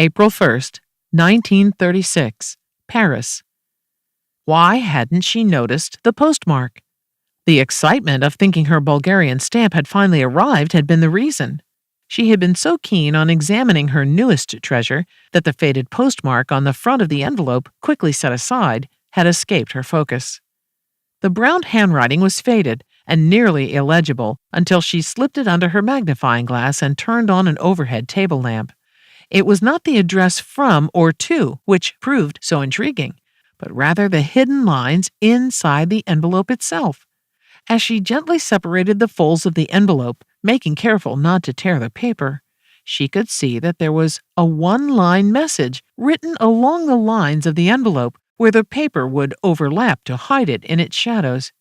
April 1st, 1936, Paris. Why hadn't she noticed the postmark? The excitement of thinking her Bulgarian stamp had finally arrived had been the reason. She had been so keen on examining her newest treasure that the faded postmark on the front of the envelope, quickly set aside, had escaped her focus. The brown handwriting was faded and nearly illegible until she slipped it under her magnifying glass and turned on an overhead table lamp. It was not the address from or to which proved so intriguing, but rather the hidden lines inside the envelope itself. As she gently separated the folds of the envelope, making careful not to tear the paper, she could see that there was a one-line message written along the lines of the envelope where the paper would overlap to hide it in its shadows.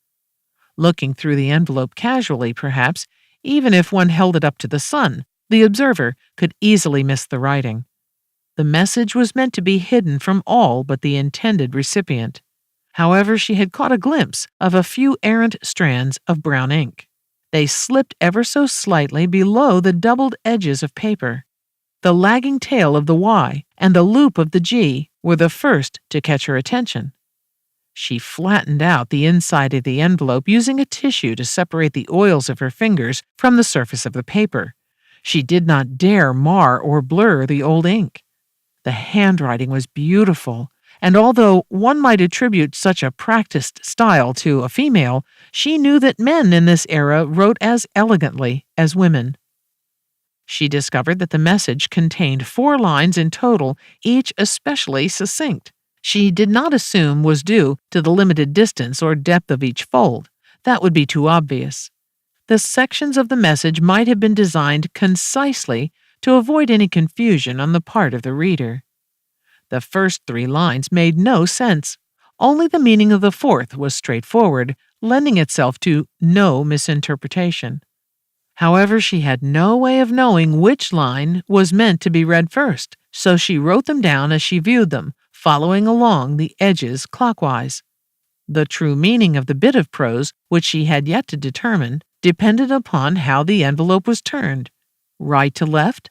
Looking through the envelope casually, perhaps, even if one held it up to the sun, the observer could easily miss the writing. The message was meant to be hidden from all but the intended recipient. However, she had caught a glimpse of a few errant strands of brown ink. They slipped ever so slightly below the doubled edges of paper. The lagging tail of the Y and the loop of the G were the first to catch her attention. She flattened out the inside of the envelope using a tissue to separate the oils of her fingers from the surface of the paper. She did not dare mar or blur the old ink. The handwriting was beautiful, and although one might attribute such a practiced style to a female, she knew that men in this era wrote as elegantly as women. She discovered that the message contained 4 lines in total, each especially succinct. She did not assume was due to the limited distance or depth of each fold. That would be too obvious. The sections of the message might have been designed concisely to avoid any confusion on the part of the reader. The first 3 lines made no sense. Only the meaning of the 4th was straightforward, lending itself to no misinterpretation. However, she had no way of knowing which line was meant to be read first, so she wrote them down as she viewed them, following along the edges clockwise. The true meaning of the bit of prose, which she had yet to determine, depended upon how the envelope was turned. Right to left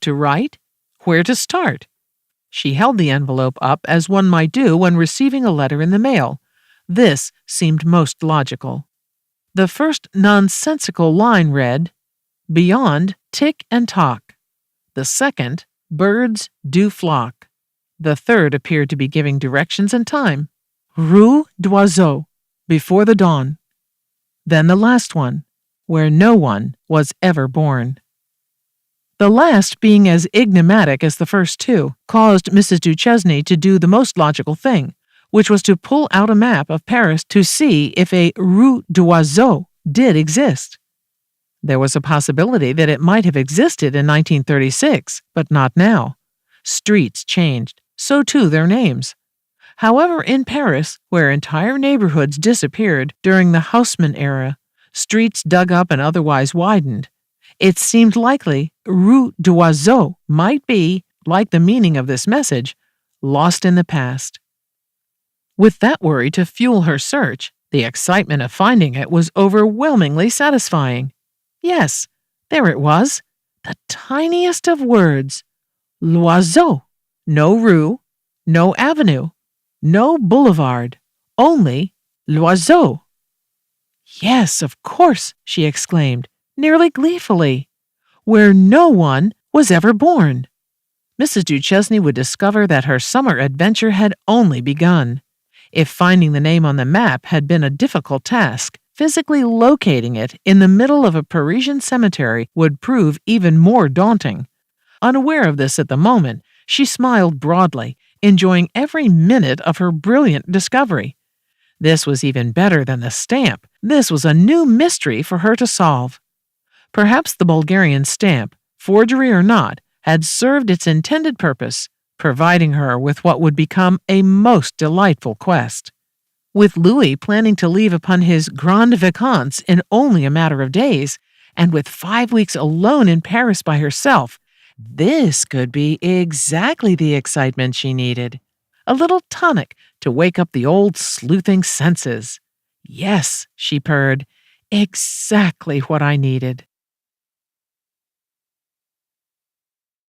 to right, where to start? She held the envelope up as one might do when receiving a letter in the mail. This seemed most logical. The first nonsensical line read, "Beyond, tick and talk." The second, "Birds do flock." The third appeared to be giving directions and time. "Rue d'Oiseau, before the dawn." Then the last one, "Where no one was ever born." The last, being as enigmatic as the first 2, caused Mrs. Duchesney to do the most logical thing, which was to pull out a map of Paris to see if a Rue d'Oiseau did exist. There was a possibility that it might have existed in 1936, but not now. Streets changed, so too their names. However, in Paris, where entire neighborhoods disappeared during the Haussmann era, streets dug up and otherwise widened. It seemed likely Rue d'Oiseau might be, like the meaning of this message, lost in the past. With that worry to fuel her search, the excitement of finding it was overwhelmingly satisfying. Yes, there it was, the tiniest of words. L'Oiseau. No rue, no avenue, no boulevard, only L'Oiseau. "Yes, of course," she exclaimed, nearly gleefully, "where no one was ever born." Mrs. Duchesney would discover that her summer adventure had only begun. If finding the name on the map had been a difficult task, physically locating it in the middle of a Parisian cemetery would prove even more daunting. Unaware of this at the moment, she smiled broadly, enjoying every minute of her brilliant discovery. This was even better than the stamp. This was a new mystery for her to solve. Perhaps the Bulgarian stamp, forgery or not, had served its intended purpose, providing her with what would become a most delightful quest. With Louis planning to leave upon his grandes vacances in only a matter of days, and with 5 weeks alone in Paris by herself, this could be exactly the excitement she needed. A little tonic to wake up the old sleuthing senses. "Yes," she purred, "exactly what I needed."